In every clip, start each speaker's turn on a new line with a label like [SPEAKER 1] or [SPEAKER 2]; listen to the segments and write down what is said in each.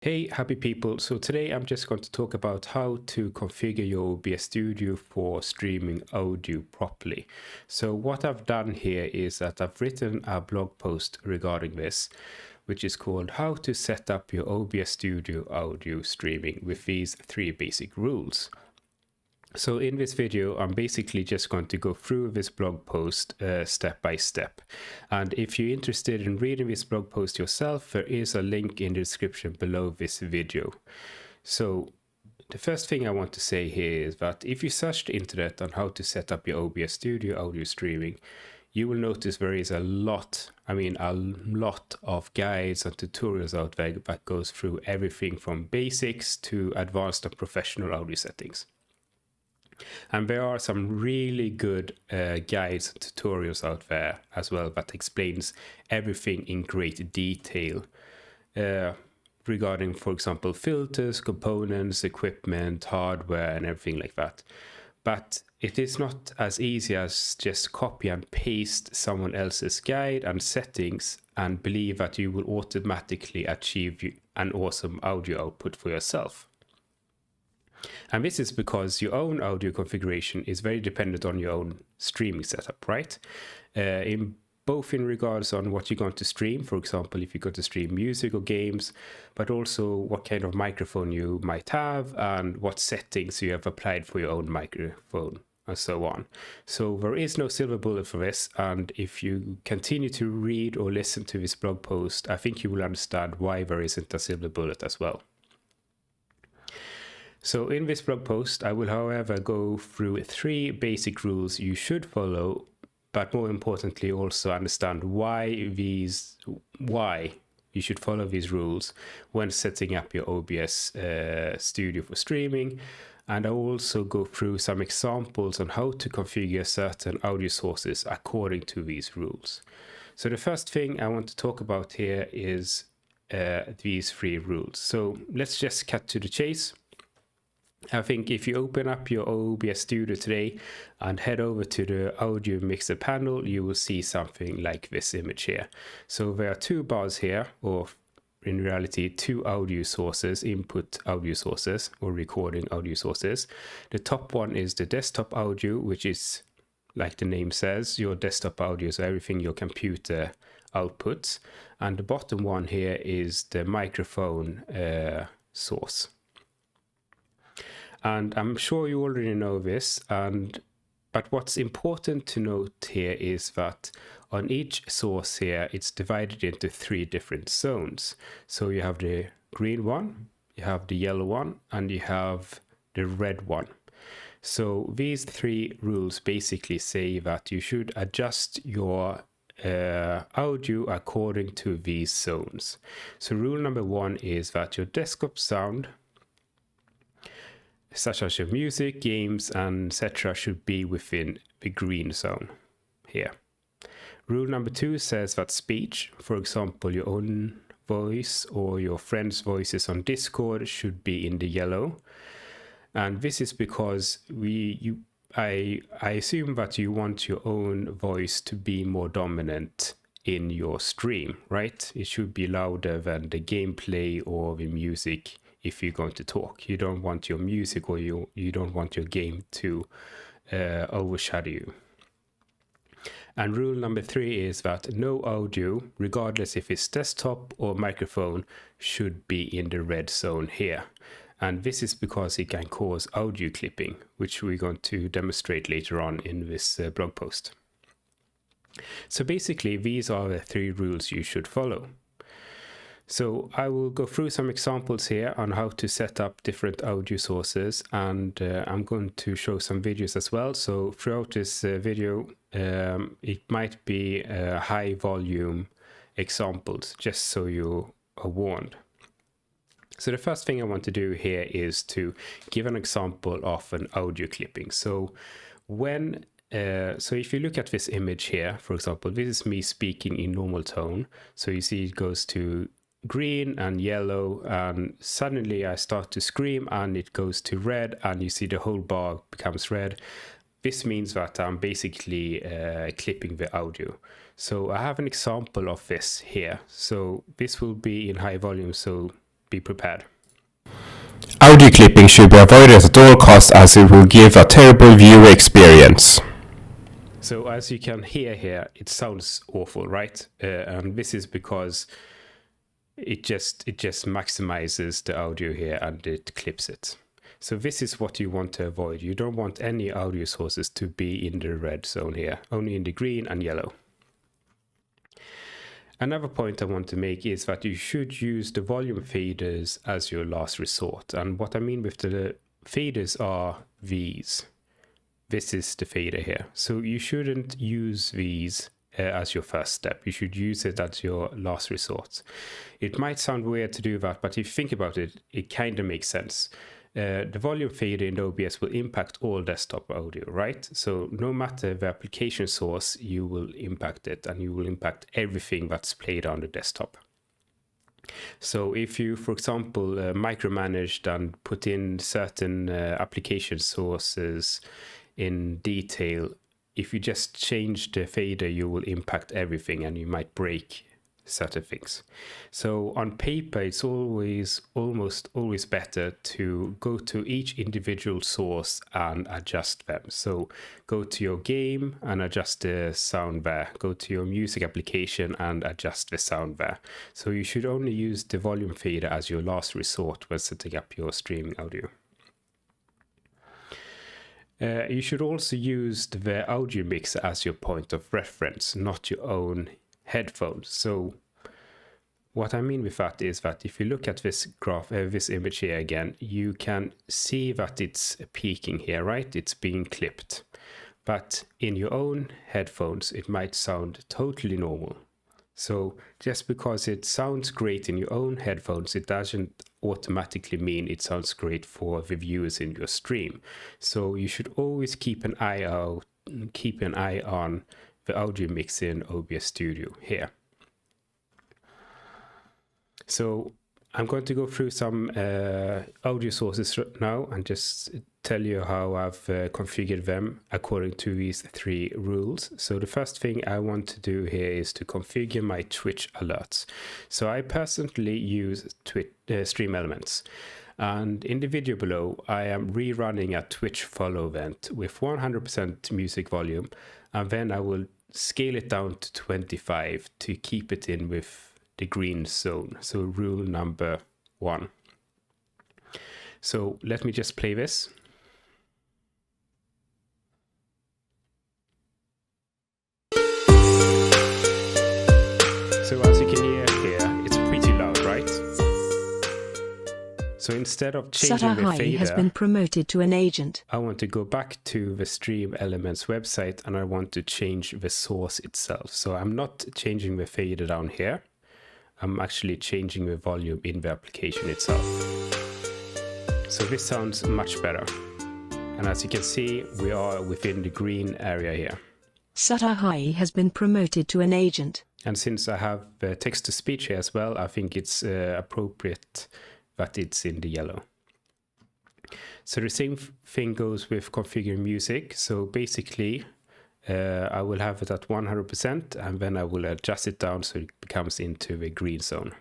[SPEAKER 1] Hey, happy people. So today I'm just going to talk about how to configure your OBS Studio for streaming audio properly. So what I've done here is that I've written a blog post regarding this, which is called How to Set Up Your OBS Studio Audio Streaming with these 3 basic rules. So in this video, I'm basically just going to go through this blog post step by step. And if you're interested in reading this blog post yourself, there is a link in the description below this video. So the first thing I want to say here is that if you search the internet on how to set up your OBS Studio audio streaming, you will notice there is a lot of guides and tutorials out there that goes through everything from basics to advanced and professional audio settings. And there are some really good guides and tutorials out there as well that explains everything in great detail regarding, for example, filters, components, equipment, hardware, and everything like that. But it is not as easy as just copy and paste someone else's guide and settings and believe that you will automatically achieve an awesome audio output for yourself. And this is because your own audio configuration is very dependent on your own streaming setup, right? In regards on what you're going to stream, for example, if you're going to stream music or games, but also what kind of microphone you might have and what settings you have applied for your own microphone and so on. So there is no silver bullet for this, and if you continue to read or listen to this blog post, I think you will understand why there isn't a silver bullet as well. So in this blog post, I will, however, go through 3 basic rules you should follow, but more importantly, also understand why you should follow these rules when setting up your OBS Studio for streaming. And I will also go through some examples on how to configure certain audio sources according to these rules. So the first thing I want to talk about here is these 3 rules. So let's just cut to the chase. I think if you open up your OBS Studio today and head over to the audio mixer panel, you will see something like this image here. So there are 2 bars here, or in reality 2 audio sources, input audio sources or recording audio sources. The top one is the desktop audio, which is, like the name says, your desktop audio, so everything your computer outputs. And the bottom one here is the microphone source. And I'm sure you already know this, but what's important to note here is that on each source here, it's divided into 3 different zones. So you have the green one, you have the yellow one, and you have the red one. So these 3 rules basically say that you should adjust your audio according to these zones. So rule number 1 is that your desktop sound, such as your music, games, and etc., should be within the green zone here. Rule number 2 says that speech, for example, your own voice or your friend's voices on Discord, should be in the yellow. And this is because I assume that you want your own voice to be more dominant in your stream, right? It should be louder than the gameplay or the music. If you're going to talk, you don't want your music or you don't want your game to overshadow you. And rule number 3 is that no audio, regardless if it's desktop or microphone, should be in the red zone here. And this is because it can cause audio clipping, which we're going to demonstrate later on in this blog post. So basically, these are the 3 rules you should follow. So I will go through some examples here on how to set up different audio sources, and I'm going to show some videos as well. So throughout this video, it might be high volume examples, just so you are warned. So the first thing I want to do here is to give an example of an audio clipping. So if you look at this image here, for example, this is me speaking in normal tone. So you see it goes to green and yellow, and suddenly I start to scream and it goes to red, and you see the whole bar becomes red. This means that I'm basically clipping the audio. So I have an example of this here. So this will be in high volume, so be prepared.
[SPEAKER 2] Audio clipping should be avoided at all costs as it will give a terrible viewer experience.
[SPEAKER 1] So as you can hear here, it sounds awful, right? And this is because it just maximizes the audio here and it clips it. So this is what you want to avoid. You don't want any audio sources to be in the red zone here, only in the green and yellow. Another point I want to make is that you should use the volume faders as your last resort. And what I mean with the faders are these. This is the fader here. So you shouldn't use these as your first step. You should use it as your last resort. It might sound weird to do that, but if you think about it, it kind of makes sense. The volume fader in the OBS will impact all desktop audio, right? So no matter the application source, you will impact it, and you will impact everything that's played on the desktop. So if you, for example, micromanaged and put in certain application sources in detail, if you just change the fader, you will impact everything and you might break certain things. So on paper, it's almost always better to go to each individual source and adjust them. So go to your game and adjust the sound there. Go to your music application and adjust the sound there. So you should only use the volume fader as your last resort when setting up your streaming audio. You should also use the audio mixer as your point of reference, not your own headphones. So what I mean with that is that if you look at this graph, this image here again, you can see that it's peaking here, right? It's being clipped. But in your own headphones, it might sound totally normal. So just because it sounds great in your own headphones, it doesn't automatically mean it sounds great for the viewers in your stream. So you should always keep an eye on the audio mix in OBS Studio here. So I'm going to go through some audio sources now and just tell you how I've configured them according to these 3 rules. So the first thing I want to do here is to configure my Twitch alerts. So I personally use Stream Elements. And in the video below, I am rerunning a Twitch follow event with 100% music volume. And then I will scale it down to 25 to keep it in with the green zone. So rule number 1. So let me just play this. So as you can hear here, it's pretty loud, right? So instead of changing the fader,
[SPEAKER 3] has been promoted to an agent.
[SPEAKER 1] I want to go back to the Stream Elements website and I want to change the source itself. So I'm not changing the fader down here. I'm actually changing the volume in the application itself. So this sounds much better. And as you can see, we are within the green area here.
[SPEAKER 3] Sutahai has been promoted to an agent.
[SPEAKER 1] And since I have text-to-speech here as well, I think it's appropriate that it's in the yellow. So the same thing goes with configuring music. So basically, I will have it at 100% and then I will adjust it down so it becomes into the green zone.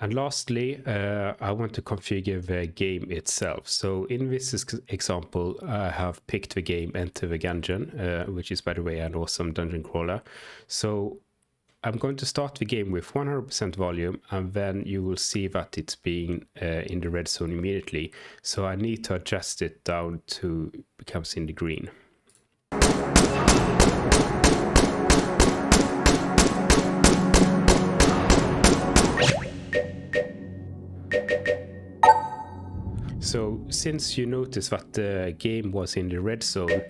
[SPEAKER 1] And lastly, I want to configure the game itself. So in this example, I have picked the game Enter the Gungeon, which is, by the way, an awesome dungeon crawler. So I'm going to start the game with 100% volume, and then you will see that it's being in the red zone immediately. So I need to adjust it down to becomes in the green. So since you notice that the game was in the red zone,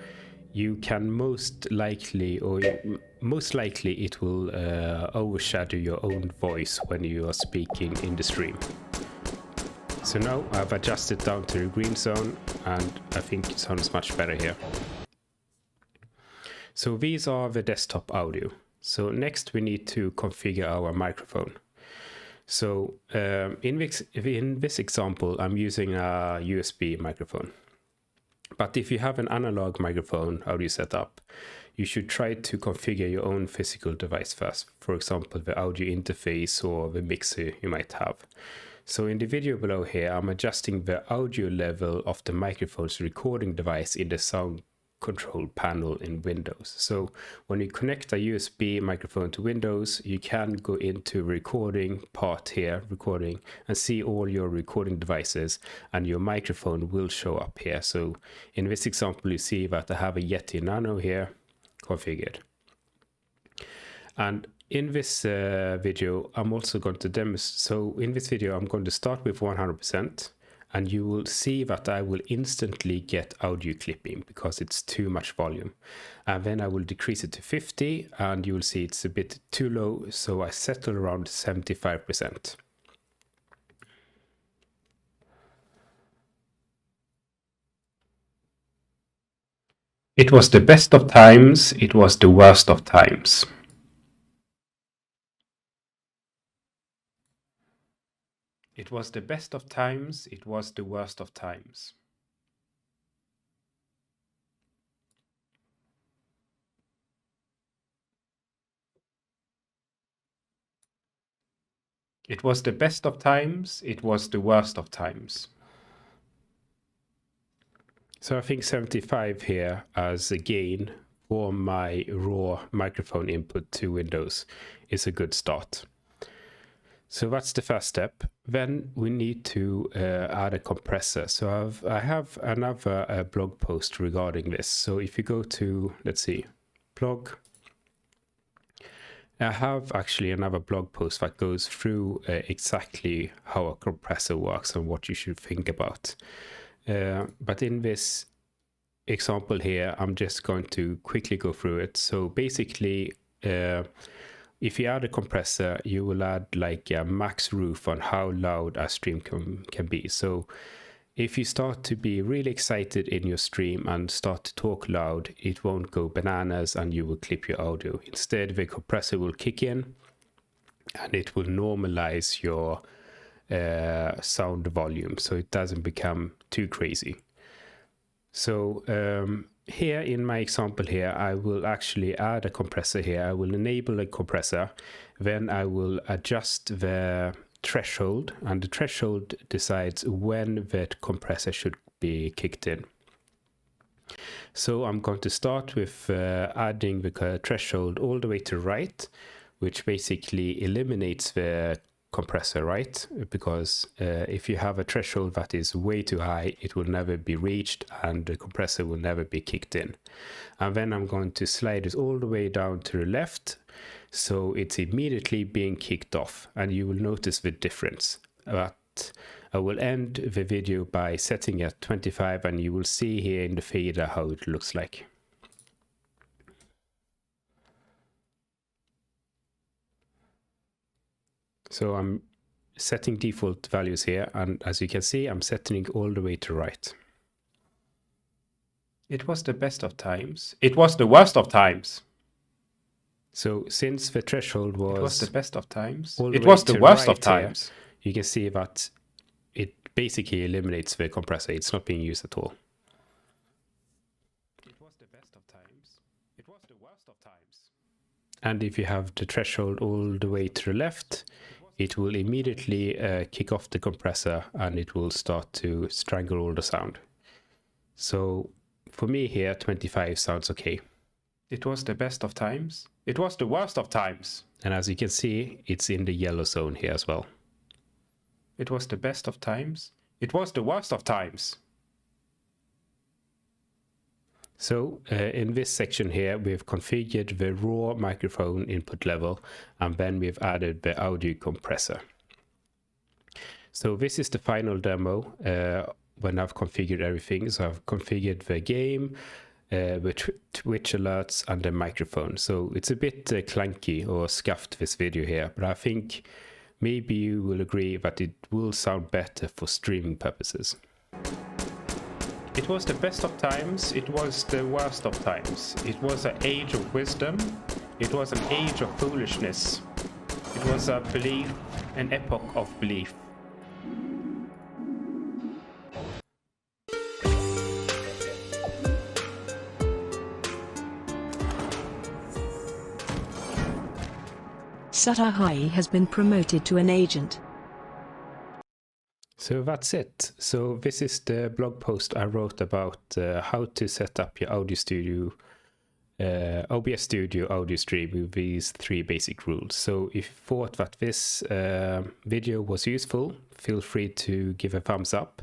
[SPEAKER 1] you can most likely it will overshadow your own voice when you are speaking in the stream. So now I've adjusted down to the green zone and I think it sounds much better here. So these are the desktop audio. So next we need to configure our microphone. So in this example, I'm using a USB microphone. But if you have an analog microphone audio setup, you should try to configure your own physical device first. For example, the audio interface or the mixer you might have. So in the video below here, I'm adjusting the audio level of the microphone's recording device in the sound control panel in Windows. So when you connect a USB microphone to Windows, you can go into recording part here, recording, and see all your recording devices, and your microphone will show up here. So in this example, you see that I have a Yeti Nano here configured. And in this video, I'm also going to demonstrate. So in this video, I'm going to start with 100%. And you will see that I will instantly get audio clipping because it's too much volume. And then I will decrease it to 50, and you will see it's a bit too low, so I settle around 75%. It was the best of times, it was the worst of times. It was the best of times, it was the worst of times. It was the best of times, it was the worst of times. So I think 75 here as a gain for my raw microphone input to Windows is a good start. So that's the first step. Then we need to add a compressor. So I have another blog post regarding this. So if you go to, let's see, blog, I have actually another blog post that goes through exactly how a compressor works and what you should think about. But in this example here, I'm just going to quickly go through it. So basically, if you add a compressor, you will add like a max roof on how loud a stream can be. So if you start to be really excited in your stream and start to talk loud, it won't go bananas and you will clip your audio. Instead, the compressor will kick in and it will normalize your sound volume so it doesn't become too crazy. So here in my example here, I will actually add a compressor here. I will enable a compressor. Then I will adjust the threshold, and the threshold decides when the compressor should be kicked in. So I'm going to start with adding the threshold all the way to right, which basically eliminates the compressor, right? Because if you have a threshold that is way too high, it will never be reached and the compressor will never be kicked in. And then I'm going to slide it all the way down to the left, so it's immediately being kicked off, and you will notice the difference. But I will end the video by setting at 25, and you will see here in the fader how it looks like. So I'm setting default values here, and as you can see, I'm setting it all the way to right. It was the best of times. It was the worst of times. So since the threshold was... It was the best of times. It was the worst of times. You can see that it basically eliminates the compressor. It's not being used at all. It was the best of times. It was the worst of times. And if you have the threshold all the way to the left, it will immediately kick off the compressor and it will start to strangle all the sound. So for me here, 25 sounds okay. It was the best of times. It was the worst of times. And as you can see, it's in the yellow zone here as well. It was the best of times. It was the worst of times. So in this section here, we've configured the raw microphone input level, and then we've added the audio compressor. So this is the final demo when I've configured everything. So I've configured the game, the Twitch alerts, and the microphone. So it's a bit clunky or scuffed, this video here, but I think maybe you will agree that it will sound better for streaming purposes. It was the best of times, it was the worst of times. It was an age of wisdom, It was an age of foolishness. It was a belief, an epoch of belief.
[SPEAKER 3] Satahi has been promoted to an agent.
[SPEAKER 1] So that's it. So this is the blog post I wrote about how to set up your audio studio, OBS Studio audio stream with these 3 basic rules. So if you thought that this video was useful, feel free to give a thumbs up.